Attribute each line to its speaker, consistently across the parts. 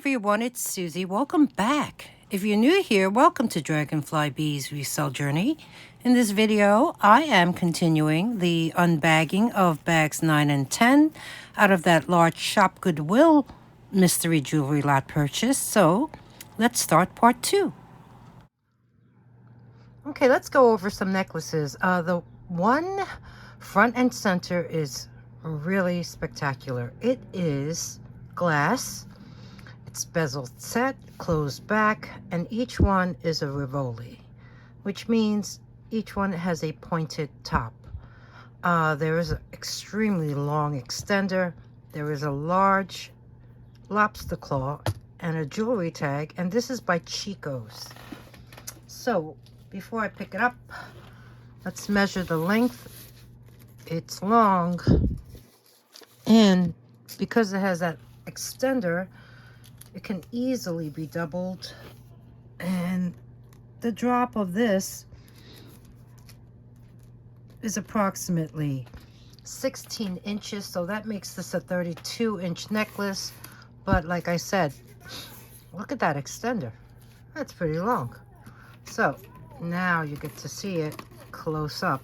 Speaker 1: everyone, it's Susie. Welcome back. If you're new here, welcome to Dragonfly Beez Resell Journey. In this video, I am continuing the unbagging of bags 9 and 10 out of that large Shopgoodwill mystery jewelry lot purchase. So let's start part 2. Okay, let's go over some necklaces. The one front and center is really spectacular. It is glass. It's bezel set, closed back, and each one is a Rivoli, which means each one has a pointed top. There is an extremely long extender. There is a large lobster claw and a jewelry tag, and this is by Chico's. So before I pick it up, let's measure the length. It's long, and because it has that extender, it can easily be doubled, and the drop of this is approximately 16 inches, so that makes this a 32-inch necklace. But like I said, look at that extender. That's pretty long. So now you get to see it close up.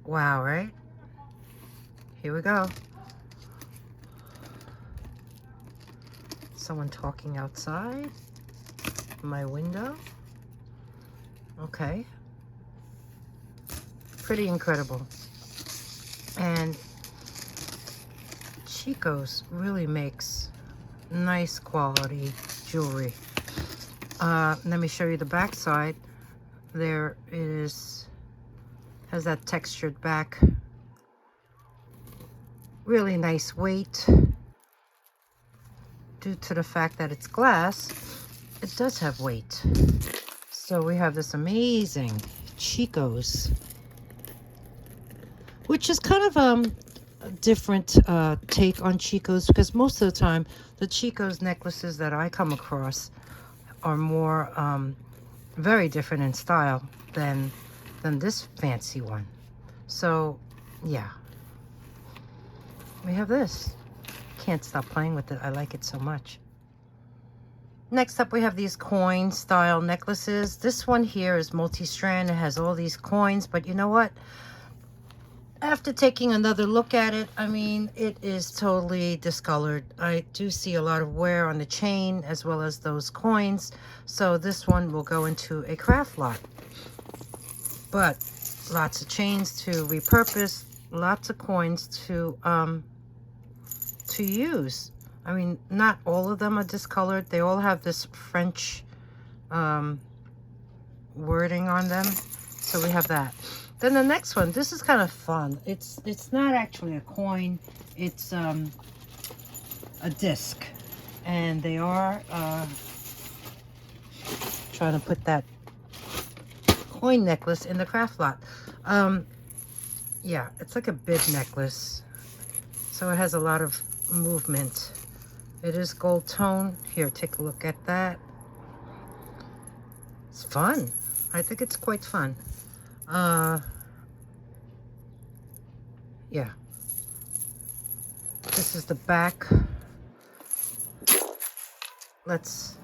Speaker 1: Wow, right? Here we go. Someone talking outside my window. Okay. Pretty incredible. And Chico's really makes nice quality jewelry. Let me show you the back side. There is, has that textured back. Really nice weight. Due to the fact that it's glass, it does have weight. So we have this amazing Chico's, which is kind of a different take on Chico's, because most of the time the Chico's necklaces that I come across are more very different in style than this fancy one. So yeah, we have this. Can't stop playing with it. I like it so much. Next up, we have these coin style necklaces. This one here is multi-strand. It has all these coins, but you know what? After taking another look at it, I mean, it is totally discolored. I do see a lot of wear on the chain as well as those coins. So this one will go into a craft lot. But lots of chains to repurpose, lots of coins to use. I mean, not all of them are discolored. They all have this French wording on them. So we have that. Then the next one, this is kind of fun. It's not actually a coin. It's a disc. And they are trying to put that coin necklace in the craft lot. Yeah, it's like a bib necklace. So it has a lot of movement. It is gold tone. Here, take a look at that. It's fun. I think it's quite fun. Yeah. This is the back. Let's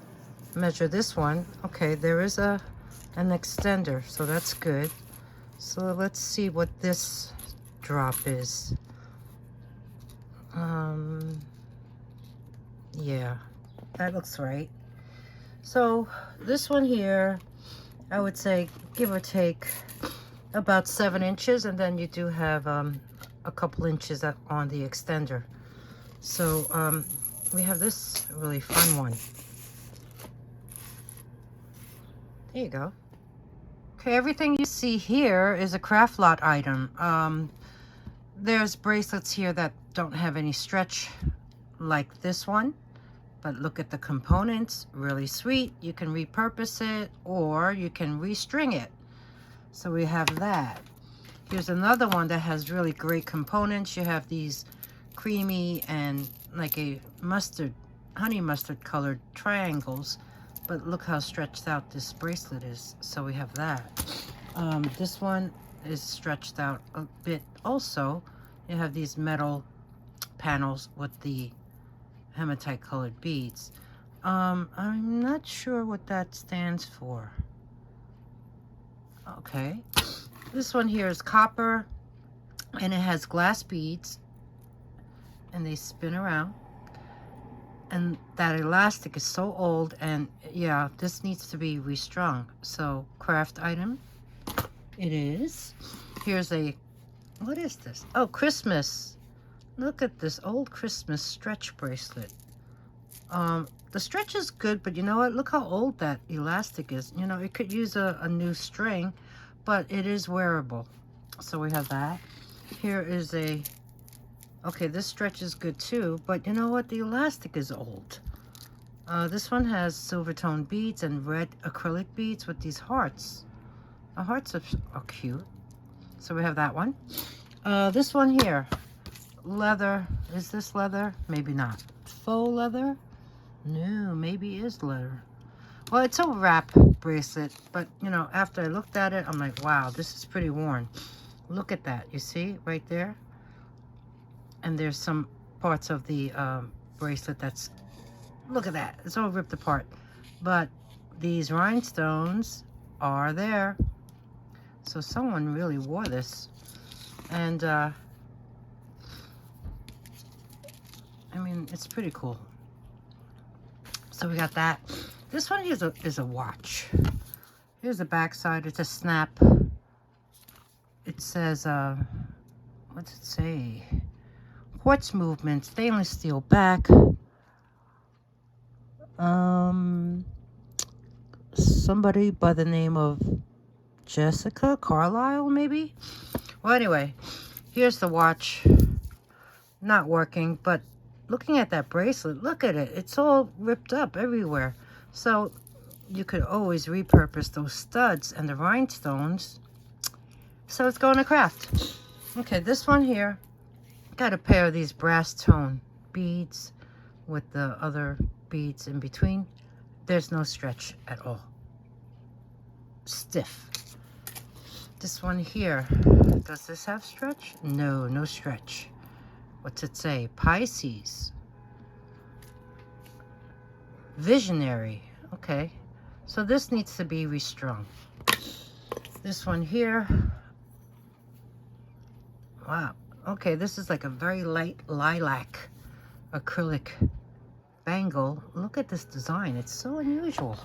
Speaker 1: measure this one. Okay, there is an extender, so that's good. So let's see what this drop is. Yeah, that looks right. So this one here, I would say give or take about 7 inches, and then you do have a couple inches on the extender. So we have this really fun one. There you go. Okay, everything you see here is a craft lot item. There's bracelets here that don't have any stretch like this one, but look at the components, really sweet. You can repurpose it or you can restring it. So we have that. Here's another one that has really great components. You have these creamy and like a mustard, honey mustard colored triangles, but look how stretched out this bracelet is. So we have that. This one is stretched out a bit also. You have these metal panels with the hematite colored beads. I'm not sure what that stands for. Okay. This one here is copper, and it has glass beads, and they spin around. And that elastic is so old, and yeah, this needs to be restrung. So, craft item it is. Here's a, what is this? Oh, Christmas. Look at this old Christmas stretch bracelet. The stretch is good, but you know what? Look how old that elastic is. You know, it could use a new string, but it is wearable. So we have that. Here is a, okay, this stretch is good too, but you know what? The elastic is old. This one has Silvertone beads and red acrylic beads with these hearts. The hearts are cute. So we have that one. This one here, leather. Is this leather? Maybe not. Faux leather? No, maybe it is leather. Well, it's a wrap bracelet, but you know, after I looked at it, I'm like, wow, this is pretty worn. Look at that. You see right there? And there's some parts of the bracelet that's, look at that. It's all ripped apart. But these rhinestones are there. So someone really wore this. And, I mean, it's pretty cool. So we got that. This one is a watch. Here's the back side. It's a snap. It says, what's it say? Quartz movement, stainless steel back. Somebody by the name of Jessica Carlisle, maybe? Well, anyway, here's the watch. Not working, but looking at that bracelet, look at it. It's all ripped up everywhere. So you could always repurpose those studs and the rhinestones. So it's going to craft. Okay, this one here, got a pair of these brass tone beads with the other beads in between. There's no stretch at all. Stiff. This one here, does this have stretch? No, no stretch. What's it say? Pisces. Visionary. Okay. So this needs to be restrung. This one here. Wow. Okay, this is like a very light lilac acrylic bangle. Look at this design. It's so unusual.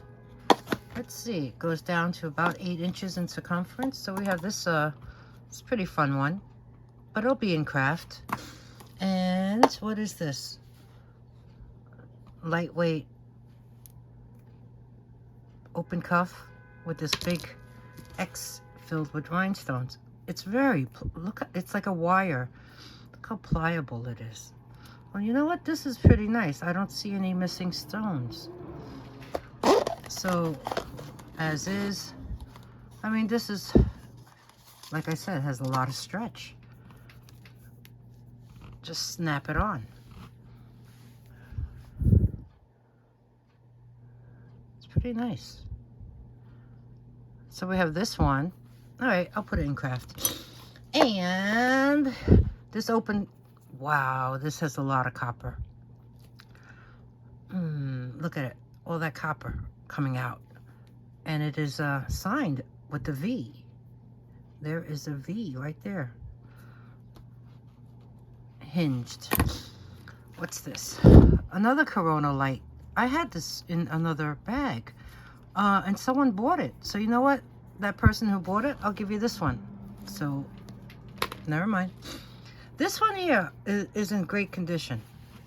Speaker 1: Let's see. It goes down to about 8 inches in circumference. So we have this, it's a pretty fun one. But it'll be in craft. And what is this? Lightweight open cuff with this big X filled with rhinestones. It's very, look, it's like a wire. Look how pliable it is. Well, you know what? This is pretty nice. I don't see any missing stones. So, as is, I mean, this is, like I said, has a lot of stretch. Just snap it on. It's pretty nice. So we have this one. All right, I'll put it in craft. And this open, wow, this has a lot of copper. Look at it, all that copper coming out. And it is signed with the V. There is a V right there. Hinged. What's this? Another Corona light. I had this in another bag. And someone bought it. So you know what? That person who bought it, I'll give you this one. So, never mind. This one here is in great condition.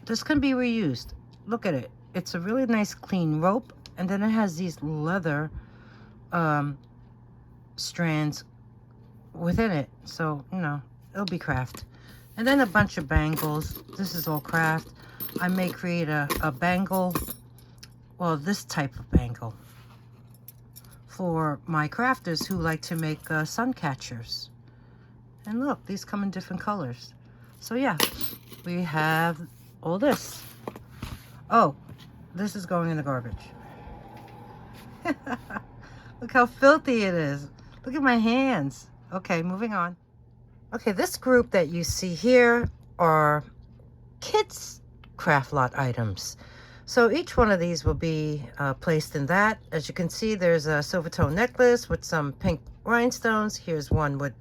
Speaker 1: This can be reused. Look at it. It's a really nice clean rope. And then it has these leather strands within it. So, you know, it'll be craft. And then a bunch of bangles. This is all craft. I may create a bangle. Well, this type of bangle. For my crafters who like to make sun catchers. And look, these come in different colors. So yeah, we have all this. Oh, this is going in the garbage. Look how filthy it is. Look at my hands. Okay, moving on. Okay, this group that you see here are kids' craft lot items. So each one of these will be placed in that. As you can see, there's a Silvertone necklace with some pink rhinestones. Here's one with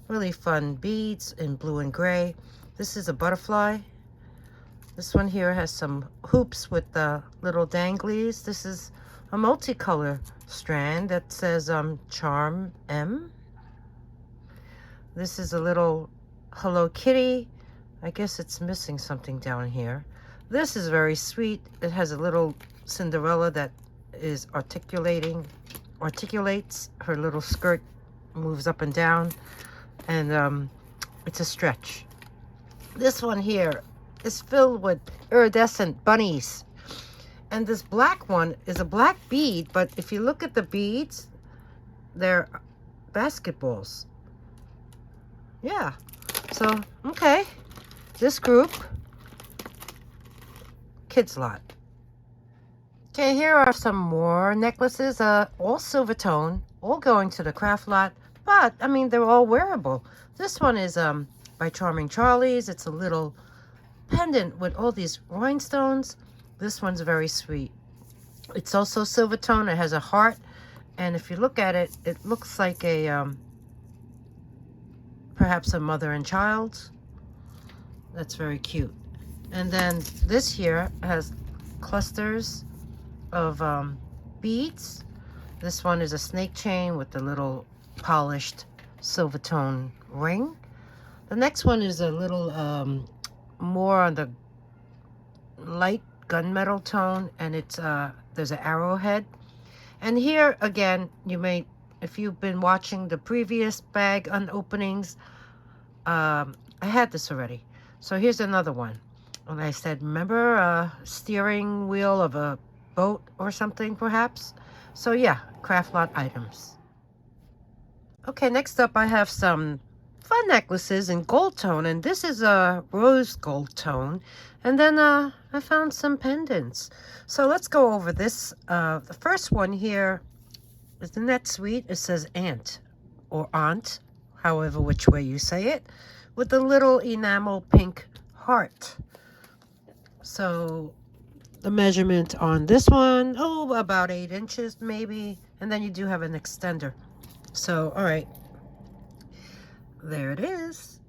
Speaker 1: really fun beads in blue and gray. This is a butterfly. This one here has some hoops with the little danglies. This is a multicolor strand that says Charm M. This is a little Hello Kitty. I guess it's missing something down here. This is very sweet. It has a little Cinderella that is articulates. Her little skirt moves up and down, and it's a stretch. This one here is filled with iridescent bunnies. And this black one is a black bead, but if you look at the beads, they're basketballs. Yeah. So, okay. This group, kids lot. Okay, here are some more necklaces, all Silvertone, all going to the craft lot, but I mean they're all wearable. This one is by Charming Charlie's. It's a little pendant with all these rhinestones. This one's very sweet. It's also Silvertone. It has a heart, and if you look at it, it looks like a perhaps a mother and child. That's very cute. And then this here has clusters of beads. This one is a snake chain with the little polished Silvertone ring. The next one is a little more on the light gunmetal tone, and it's there's an arrowhead. And here again, you may, if you've been watching the previous bag unopenings, I had this already. So here's another one. And I said, remember a steering wheel of a boat or something, perhaps? So yeah, craft lot items. Okay, next up I have some fun necklaces in gold tone, and this is a rose gold tone. And then I found some pendants. So let's go over this. The first one here, isn't that sweet? It says aunt or aunt, however which way you say it, with the little enamel pink heart. So the measurement on this one, oh, about 8 inches maybe. And then you do have an extender. So, all right, there it is.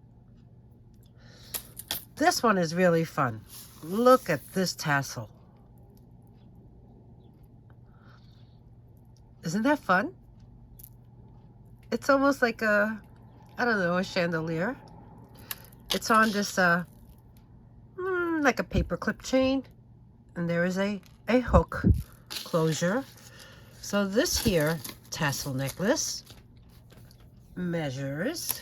Speaker 1: This one is really fun. Look at this tassel. Isn't that fun? It's almost like a, I don't know, a chandelier. It's on this, like a paper clip chain. And there is a hook closure. So this here tassel necklace measures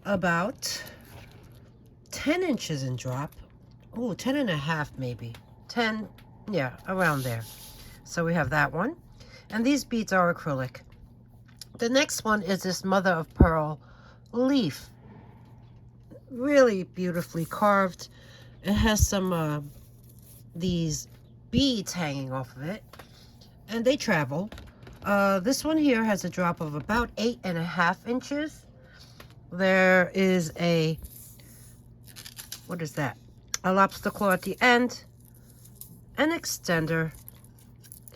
Speaker 1: about 10 inches in drop. Oh, 10 and a half maybe. 10, yeah, around there. So we have that one. And these beads are acrylic. The next one is this mother of pearl leaf. Really beautifully carved. It has some these beads hanging off of it, and they travel. This one here has a drop of about 8.5 inches. There is a, what is that? A lobster claw at the end, an extender.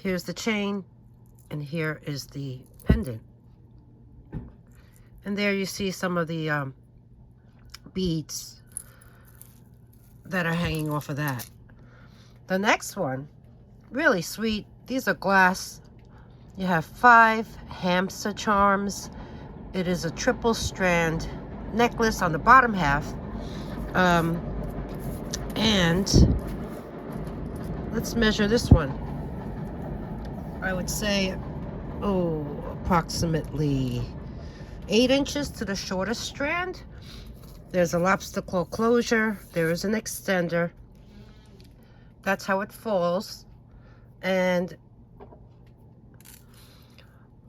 Speaker 1: Here's the chain, and here is the pendant. And there you see some of the beads that are hanging off of that. The next one, really sweet. These are glass. You have 5 Hamster Charms. It is a triple strand necklace on the bottom half. And let's measure this one. I would say, oh, approximately 8 inches to the shortest strand. There's a lobster claw closure. There is an extender. That's how it falls. And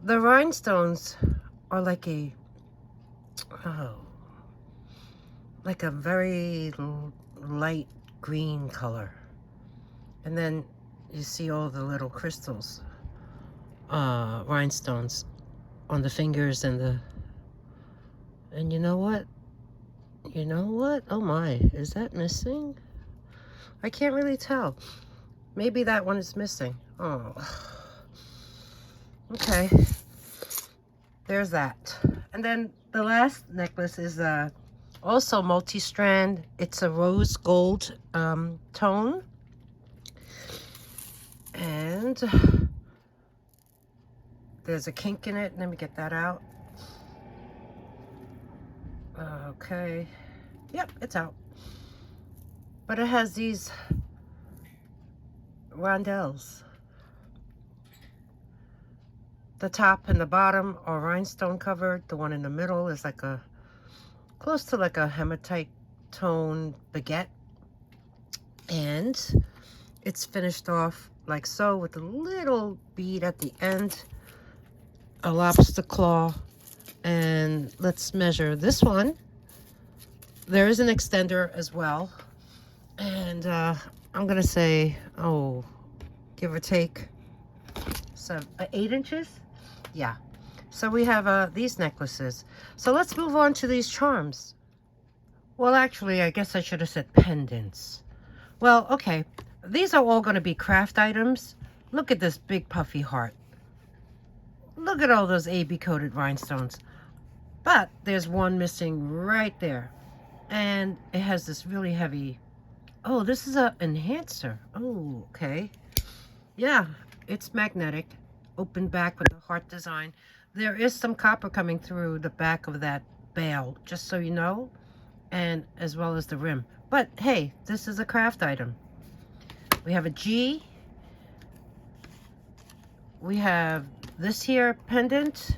Speaker 1: the rhinestones are like a, like a very light green color. And then you see all the little crystals, rhinestones on the fingers and you know what? You know what? Oh my, is that missing? I can't really tell. Maybe that one is missing. Oh. Okay. There's that. And then the last necklace is also multi-strand. It's a rose gold tone. And there's a kink in it. Let me get that out. Okay. Yep, it's out. But it has these rondelles. The top and the bottom are rhinestone covered. The one in the middle is like a, close to like a hematite tone baguette. And it's finished off like so with a little bead at the end, a lobster claw. And let's measure this one. There is an extender as well. And I'm gonna say, oh, give or take, so 8 inches. Yeah. So we have these necklaces. So let's move on to these charms. Well, actually, I guess I should have said pendants. Well, okay. These are all going to be craft items. Look at this big puffy heart. Look at all those AB coated rhinestones. But there's one missing right there. And it has this really heavy... Oh, this is an enhancer. Oh, okay. Yeah, it's magnetic. Open back with the heart design. There is some copper coming through the back of that bail, just so you know, and as well as the rim. But hey, this is a craft item. We have a G. We have this here pendant.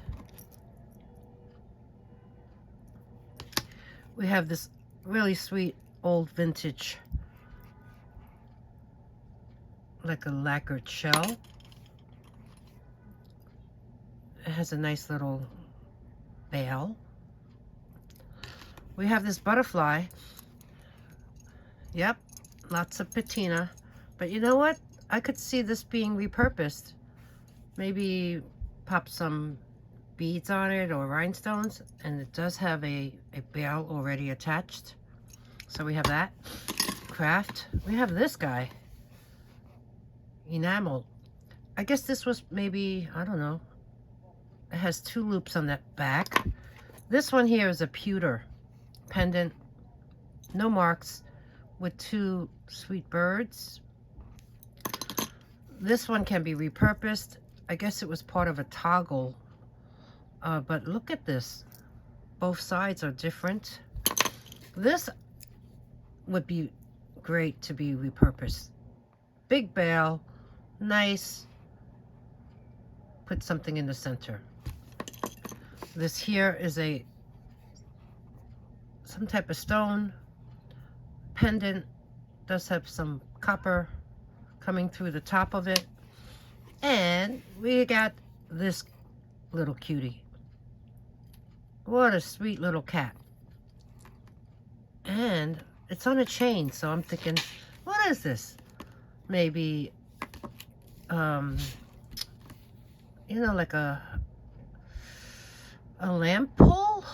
Speaker 1: We have this really sweet old vintage, like a lacquered shell. It has a nice little bail. We have this butterfly. Yep, lots of patina. But you know what? I could see this being repurposed. Maybe pop some beads on it or rhinestones. And it does have a bail already attached. So we have that. Craft. We have this guy. Enamel. I guess this was maybe, I don't know. It has 2 loops on that back. This one here is a pewter pendant, no marks, with 2 sweet birds. This one can be repurposed. I guess it was part of a toggle. But look at this. Both sides are different. This would be great to be repurposed. Big bail, nice. Put something in the center. This here is some type of stone pendant. Does have some copper coming through the top of it. And we got this little cutie. What a sweet little cat. And it's on a chain, so I'm thinking, what is this? Maybe, you know, like a lamp pole?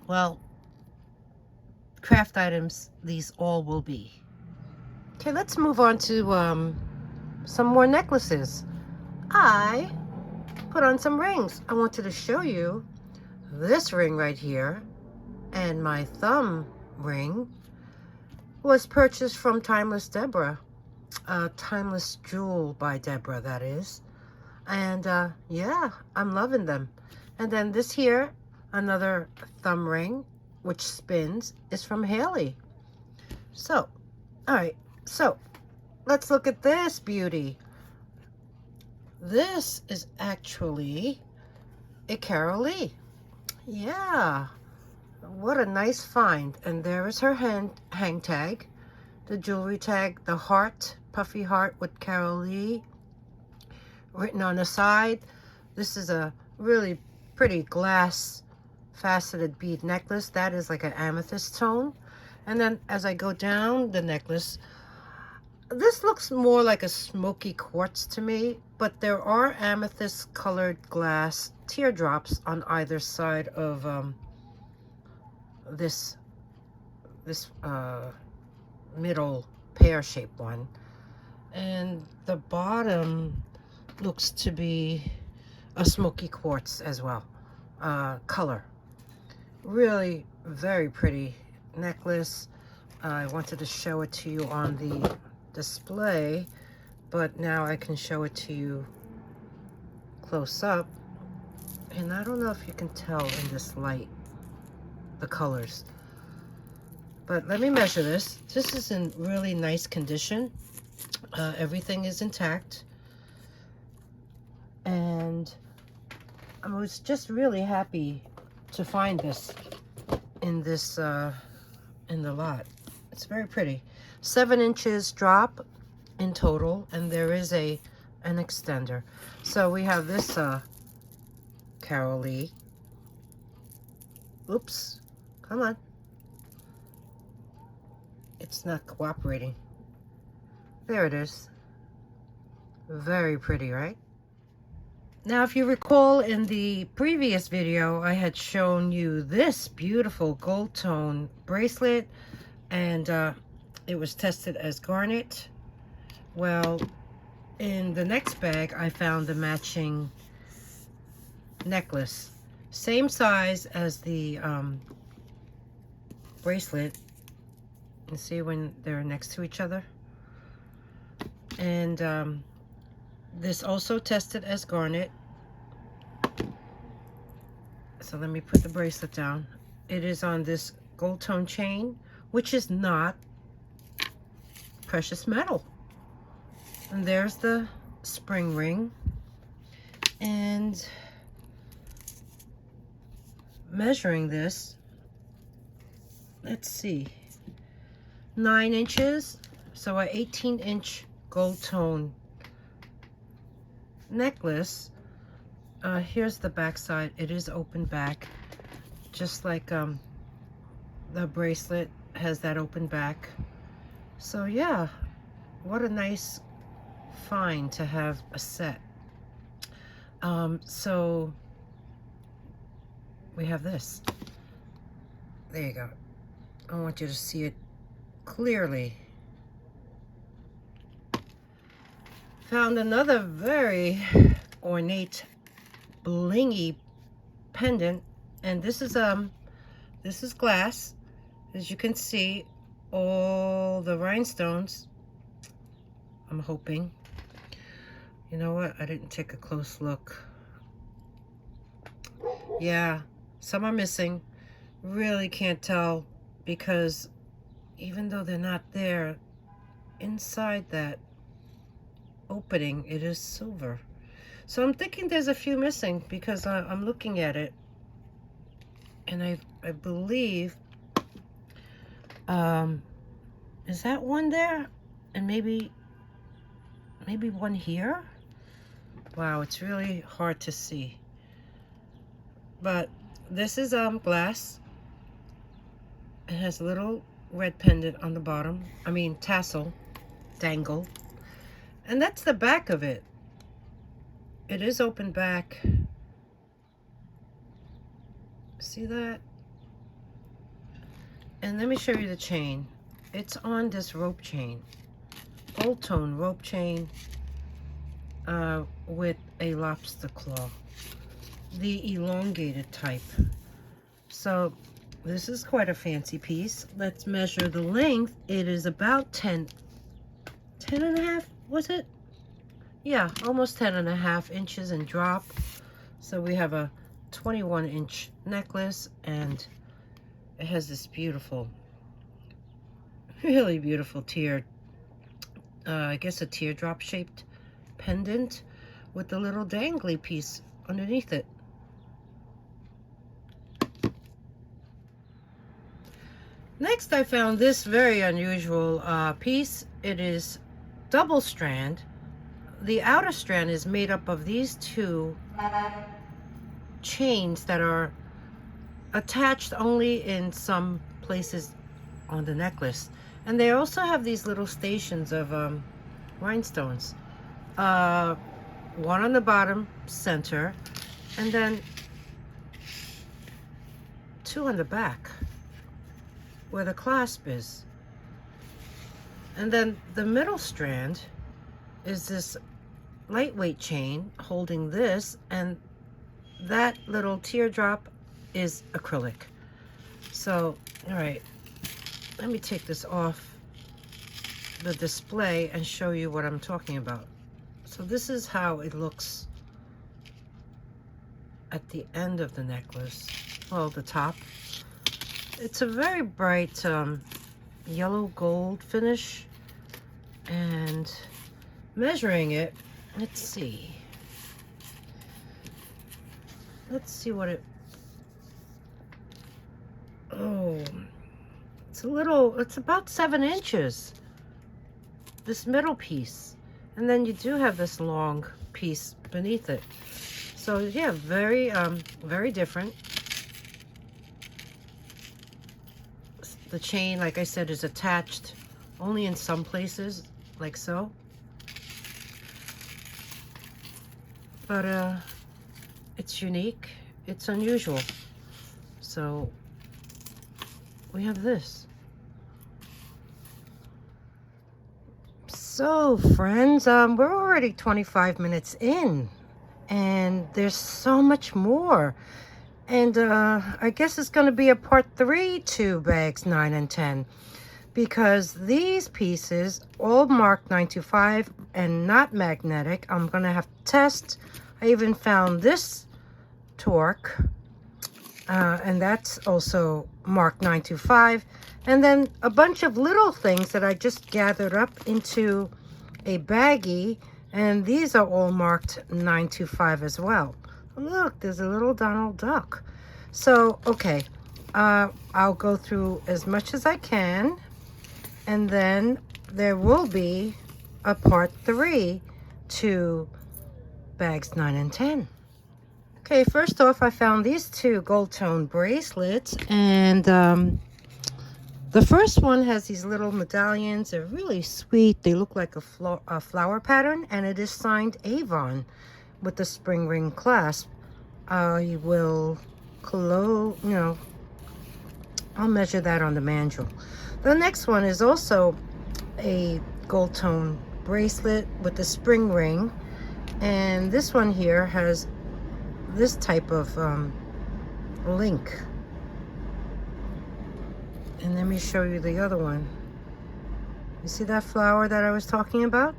Speaker 1: Well, craft items, these all will be. Okay, let's move on to some more necklaces. I put on some rings. I wanted to show you this ring right here, and my thumb ring was purchased from Timeless Deborah. Timeless Jewel by Deborah, that is. And yeah, I'm loving them. And then this here, another thumb ring, which spins, is from Haley. So, all right. So, let's look at this beauty. This is actually a Carolee. Yeah. What a nice find. And there is her hang tag. The jewelry tag, the heart, puffy heart with Carolee written on the side. This is a really pretty glass faceted bead necklace. That is like an amethyst tone. And then as I go down the necklace, this looks more like a smoky quartz to me, but there are amethyst colored glass teardrops on either side of this middle pear-shaped one. And the bottom looks to be a smoky quartz as well, color. Really very pretty necklace. I wanted to show it to you on the display, but now I can show it to you close up. And I don't know if you can tell in this light the colors, but let me measure this. This is in really nice condition. Everything is intact, and I was just really happy to find this in the lot. It's very pretty. 7 inches drop in total, and there is an extender. So we have this Carolee. Oops, come on. It's not cooperating. There it is. Very pretty, right? Now, if you recall, in the previous video, I had shown you this beautiful gold tone bracelet, and it was tested as garnet. Well, in the next bag, I found the matching necklace. Same size as the bracelet. You see when they're next to each other? And this also tested as garnet. So let me put the bracelet down. It is on this gold tone chain, which is not precious metal. And there's the spring ring. And measuring this, let's see, 9 inches. So an 18-inch gold tone necklace. Here's the back side. It is open back, just like the bracelet has that open back. So yeah, what a nice find to have a set. So we have this. There you go. I want you to see it clearly. Found another very ornate blingy pendant, and this is glass. As you can see, all the rhinestones, I'm hoping. You know what? I didn't take a close look. Yeah, some are missing. Really can't tell, because even though they're not there, inside that opening, it is silver. So I'm thinking there's a few missing, because I'm looking at it, and I believe, is that one there? And maybe one here? Wow, it's really hard to see. But this is glass. It has a little red pendant on the bottom. I mean tassel, dangle. And that's the back of it. It is open back. See that? And let me show you the chain. It's on this rope chain. Gold tone rope chain with a lobster claw. The elongated type. So this is quite a fancy piece. Let's measure the length. It is about 10 and a half, was it? Yeah, almost 10 and a half inches in drop. So we have a 21-inch necklace, and it has this beautiful, really beautiful I guess a teardrop shaped pendant with the little dangly piece underneath it. Next, I found this very unusual piece. It is double strand. The outer strand is made up of these two chains that are attached only in some places on the necklace. And they also have these little stations of rhinestones. One on the bottom center, and then 2 on the back where the clasp is. And then the middle strand is this lightweight chain holding this, and that little teardrop is acrylic. So, all right, let me take this off the display and show you what I'm talking about. So this is how it looks at the end of the necklace. Well, the top. It's a very bright yellow gold finish, and measuring it, let's see what it, oh, it's about 7 inches, this middle piece, and then you do have this long piece beneath it. So yeah, very different. The chain, like I said, is attached only in some places, like so. But it's unique, it's unusual. So we have this. So friends, we're already 25 minutes in, and there's so much more. And I guess it's going to be a part 3 to bags 9 and 10, because these pieces all marked 925 and not magnetic. I'm going to have to test. I even found this torque, and that's also marked 925. And then a bunch of little things that I just gathered up into a baggie, and these are all marked 925 as well. Look, there's a little Donald Duck. So, okay, I'll go through as much as I can, and then there will be a part 3 to bags 9 and 10. Okay, first off, I found these 2 gold tone bracelets, and the first one has these little medallions. They're really sweet. They look like a flower pattern, and it is signed Avon with the spring ring clasp. I will I'll measure that on the mandrel. The next one is also a gold tone bracelet with the spring ring, and this one here has this type of link. And let me show you the other one. You see that flower that I was talking about?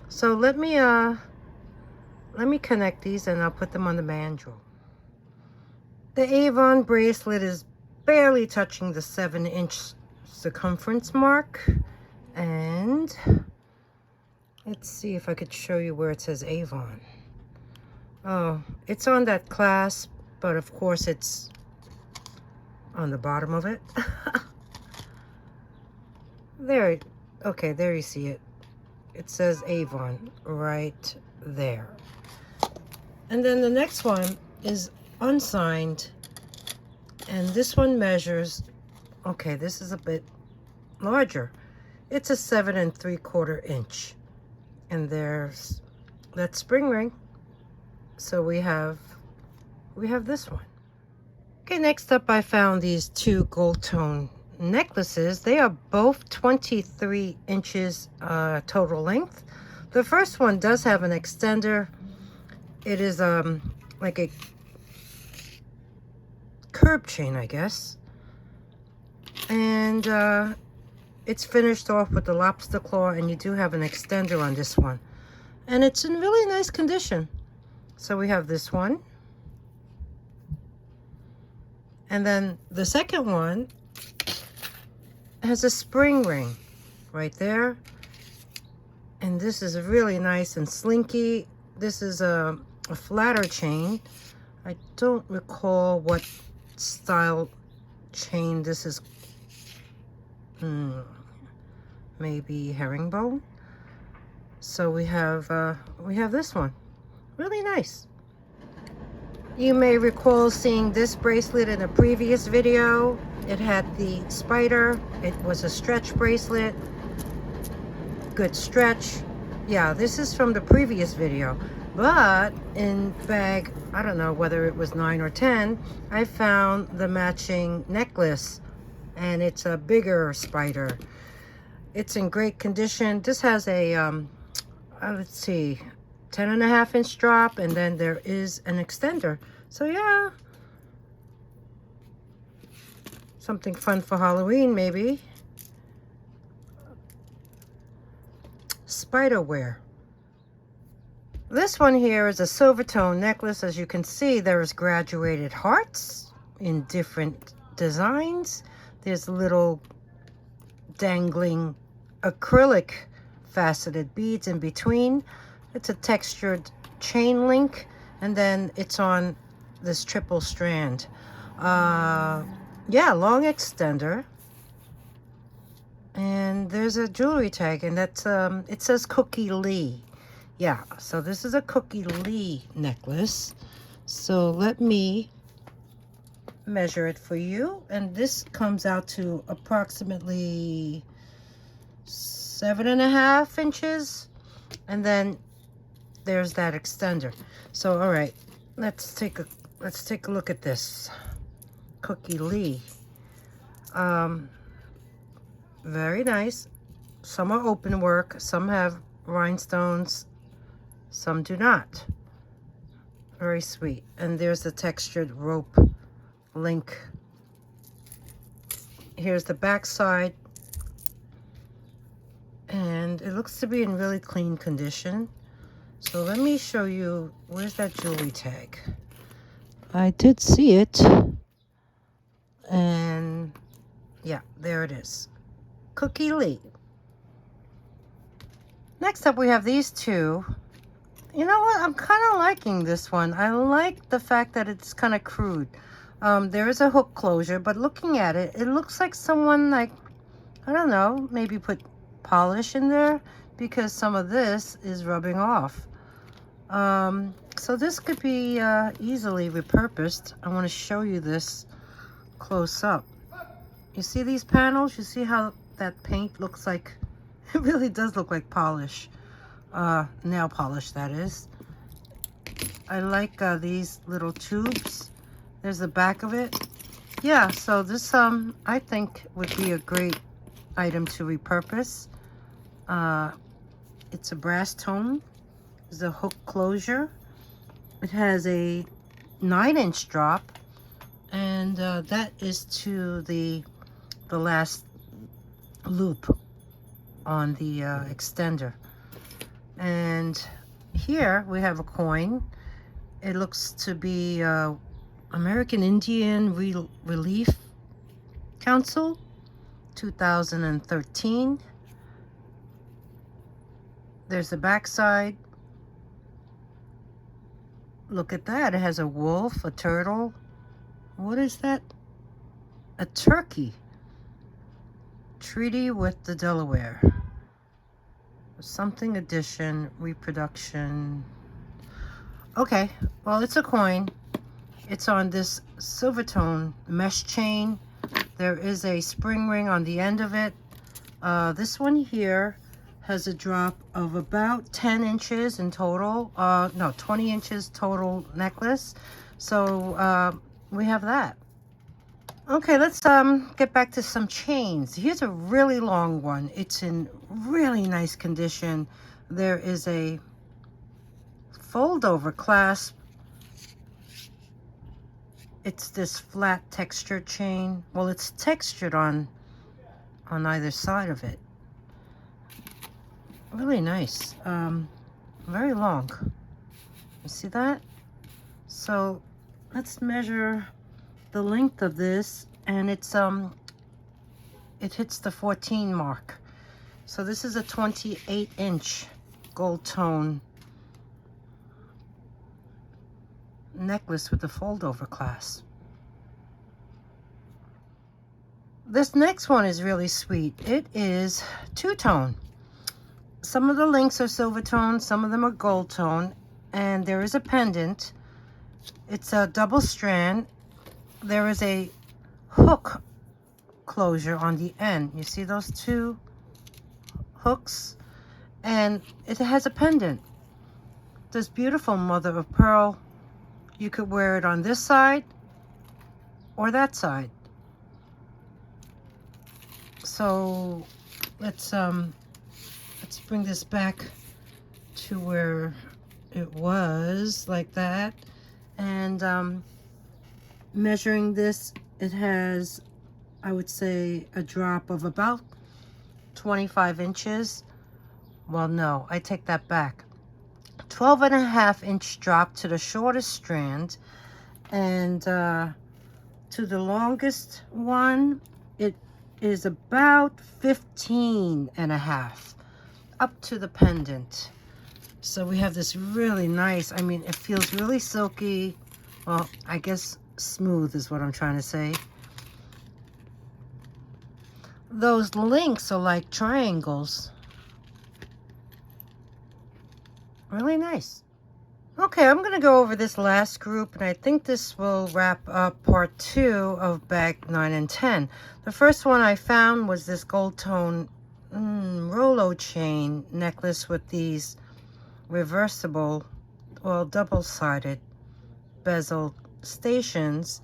Speaker 1: So let me connect these, and I'll put them on the mandrel. The Avon bracelet is barely touching the 7-inch circumference mark. And let's see if I could show you where it says Avon. Oh, it's on that clasp, but of course it's on the bottom of it. There, okay, there you see it. It says Avon right there. And then the next one is unsigned, and this one measures, okay, this is a bit larger. It's a 7 3/4 inch, and there's that spring ring. So we have this one. Okay, next up I found these 2 gold tone necklaces. They are both 23 inches total length. The first one does have an extender. It is like a curb chain, I guess, and it's finished off with the lobster claw, and you do have an extender on this one, and it's in really nice condition. So we have this one, and then the second one has a spring ring right there, and this is really nice and slinky. This is a flatter chain. I don't recall what style chain this is. Maybe herringbone. So we have this one. Really nice. You may recall seeing this bracelet in a previous video. It had the spider. It was a stretch bracelet. Good stretch. Yeah, this is from the previous video. But in bag, I don't know whether it was 9 or 10, I found the matching necklace, and it's a bigger spider. It's in great condition. This has a, let's see, 10.5-inch drop, and then there is an extender. So yeah, something fun for Halloween maybe. Spiderware. This one here is a Silvertone necklace. As you can see, there's graduated hearts in different designs. There's little dangling acrylic faceted beads in between. It's a textured chain link, and then it's on this triple strand. Yeah, long extender. And there's a jewelry tag, and that's it says Cookie Lee. Yeah, so this is a Cookie Lee necklace. So let me measure it for you, and this comes out to approximately 7.5 inches, and then there's that extender. So all right, let's take a look at this Cookie Lee. Very nice. Some are open work, some have rhinestones, some do not. Very sweet. And there's the textured rope link. Here's the back side, and it looks to be in really clean condition. So let me show you, where's that jewelry tag? I did see it, and yeah, there it is. Cookie Lee. Next up, we have these two. You know what? I'm kind of liking this one. I like the fact that it's kind of crude. There is a hook closure, but looking at it, it looks like someone, like, I don't know, maybe put polish in there, because some of this is rubbing off. So this could be easily repurposed. I want to show you this close up. You see these panels? You see how that paint looks like? It really does look like polish. Nail polish, that is. I like these little tubes. There's the back of it. Yeah, so this I think would be a great item to repurpose. It's a brass tone. There's a hook closure. It has a 9-inch drop, and that is to the last loop on the extender. And here we have a coin. It looks to be American Indian Relief Council 2013. There's the back side. Look at that. It has a wolf, a turtle. What is that? A turkey. Treaty with the Delaware. Something edition, reproduction. Okay, well, it's a coin. It's on this Silvertone mesh chain. There is a spring ring on the end of it. This one here has a drop of about 10 inches in total. No, 20 inches total necklace. So we have that. Okay, let's get back to some chains. Here's a really long one. It's in really nice condition. There is a fold over clasp. It's this flat textured chain. Well, it's textured on either side of it. Really nice. Very long. You see that? So let's measure the length of this, and it's it hits the 14 mark. So this is a 28-inch gold tone necklace with the fold over clasp. This next one is really sweet. It is two-tone. Some of the links are silver tone, some of them are gold tone, and there is a pendant. It's a double strand. There is a hook closure on the end. You see those two hooks? And it has a pendant. This beautiful mother of pearl. You could wear it on this side or that side. So let's bring this back to where it was, like that. And measuring this, it has, I would say, a drop of about 25 inches. Well, no, I take that back. 12.5-inch drop to the shortest strand, and to the longest one, it is about 15.5 up to the pendant. So we have this really nice, I mean, it feels really silky. Well, I guess smooth is what I'm trying to say. Those links are like triangles. Really nice. Okay, I'm going to go over this last group, and I think this will wrap up part 2 of bag 9 and 10. The first one I found was this gold tone Rolo chain necklace with these reversible, well, double-sided bezel stations.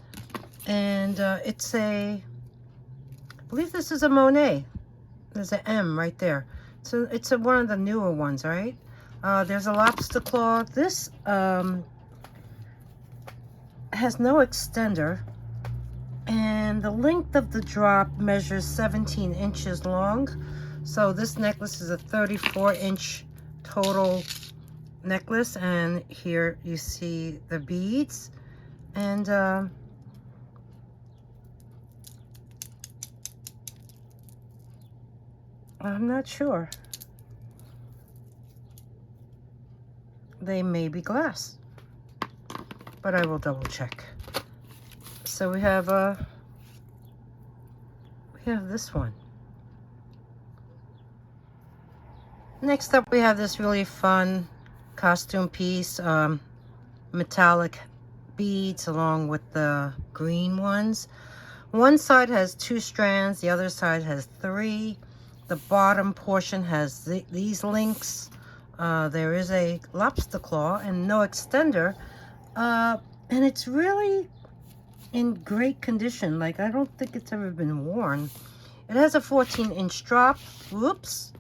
Speaker 1: And it's a, I believe this is a Monet. There's an M right there. So it's one of the newer ones, right? There's a lobster claw. This has no extender, and the length of the drop measures 17 inches long. So this necklace is a 34-inch total necklace, and here you see the beads. And I'm not sure. They may be glass, but I will double check. So we have this one. Next up, we have this really fun costume piece, metallic beads along with the green ones. One side has 2 strands, the other side has 3. The bottom portion has these links. There is a lobster claw and no extender, and it's really in great condition. Like, I don't think it's ever been worn. It has a 14-inch drop. Whoops.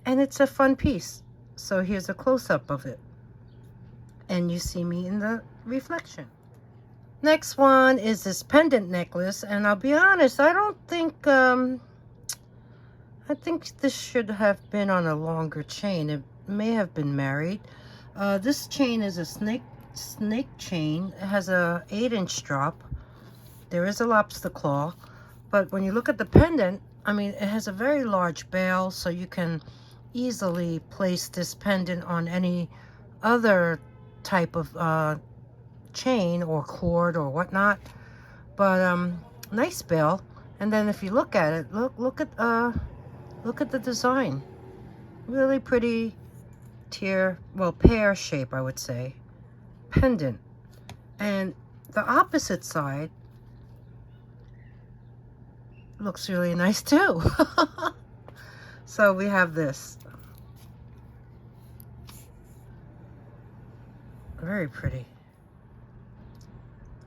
Speaker 1: And it's a fun piece. So here's a close-up of it, and you see me in the reflection. Next one is this pendant necklace, and I'll be honest, I don't think I think this should have been on a longer chain. It may have been married. This chain is a snake chain. It has a 8-inch drop. There is a lobster claw, but when you look at the pendant, I mean, it has a very large bail, so you can easily place this pendant on any other type of chain or cord or whatnot. But nice bail. And then if you look at it, look at the design. Really pretty pear shape, I would say, pendant. And the opposite side looks really nice too. So we have this. Very pretty.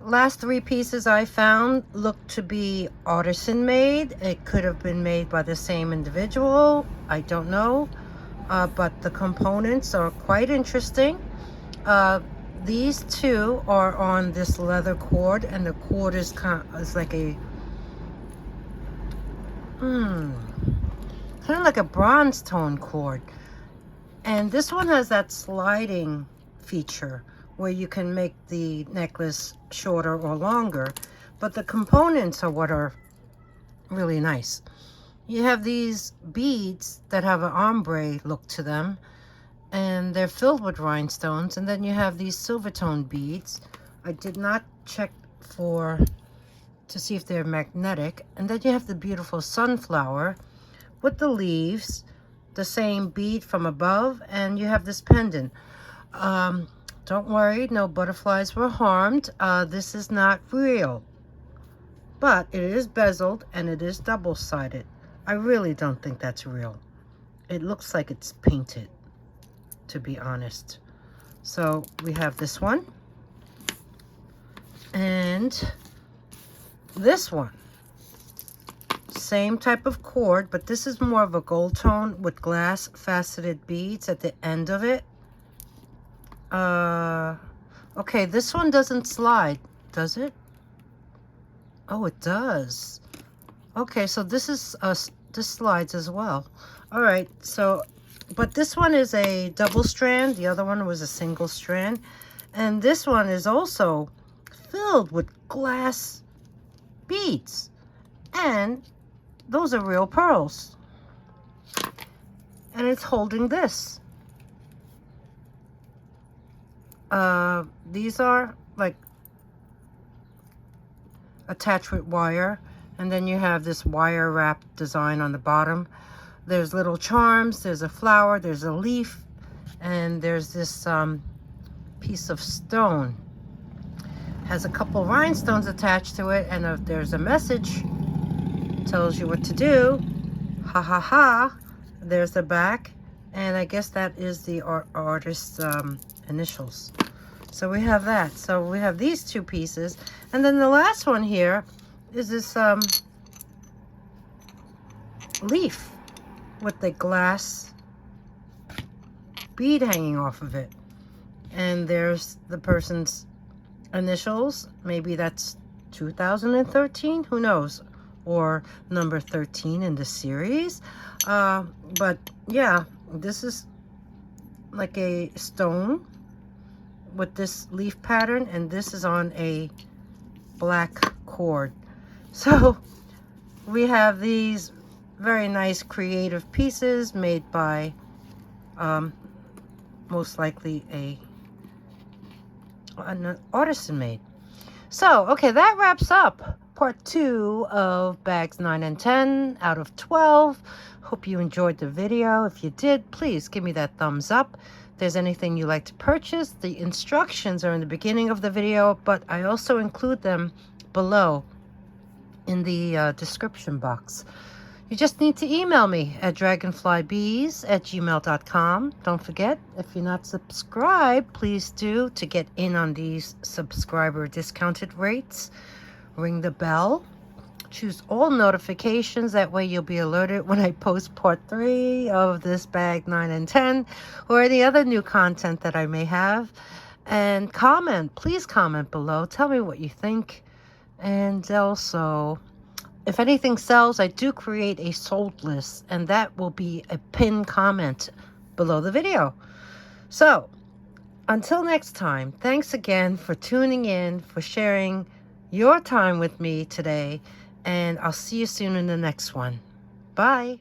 Speaker 1: Last 3 pieces I found look to be artisan made. It could have been made by the same individual. I don't know. But the components are quite interesting. These 2 are on this leather cord, and the cord is like a kind of like a bronze tone cord. And this one has that sliding feature where you can make the necklace shorter or longer, but the components are what are really nice. You have these beads that have an ombre look to them, and they're filled with rhinestones. And then you have these Silvertone beads. I did not check to see if they're magnetic. And then you have the beautiful sunflower with the leaves, the same bead from above, and you have this pendant. Don't worry, no butterflies were harmed. This is not real, but it is bezeled and it is double-sided. I really don't think that's real. It looks like it's painted, to be honest. So we have this one and this one. same type of cord, but this is more of a gold tone with glass faceted beads at the end of it. Okay, this one doesn't slide, does it? Oh, it does. Okay, so this is this slides as well. All right, so but this one is a double strand. The other one was a single strand, and this one is also filled with glass beads, and those are real pearls. And it's holding this. These are like attached with wire, and then you have this wire wrap design on the bottom. There's little charms, there's a flower, there's a leaf, and there's this piece of stone. Has a couple rhinestones attached to it, and there's a message, tells you what to do. Ha ha ha. There's the back, and I guess that is the artist's initials. So we have that. So we have these two pieces, and then the last one here is this leaf with the glass bead hanging off of it, and there's the person's initials. Maybe that's 2013, who knows, or number 13 in the series. But yeah, this is like a stone with this leaf pattern, and this is on a black cord. So we have these very nice creative pieces made by most likely an artisan made. So okay, that wraps up part 2 of bags 9 and 10 out of 12. Hope you enjoyed the video. If you did, please give me that thumbs up. If there's anything you like to purchase, the instructions are in the beginning of the video, but I also include them below in the description box. You just need to email me at dragonflybees@gmail.com. Don't forget, if you're not subscribed, please do, to get in on these subscriber discounted rates. Ring the bell. Choose all notifications. That way you'll be alerted when I post part 3 of this bag 9 and 10 or any other new content that I may have. And comment. Please comment below. Tell me what you think. And also, if anything sells, I do create a sold list, and that will be a pinned comment below the video. So, until next time, thanks again for tuning in, for sharing your time with me today, and I'll see you soon in the next one. Bye.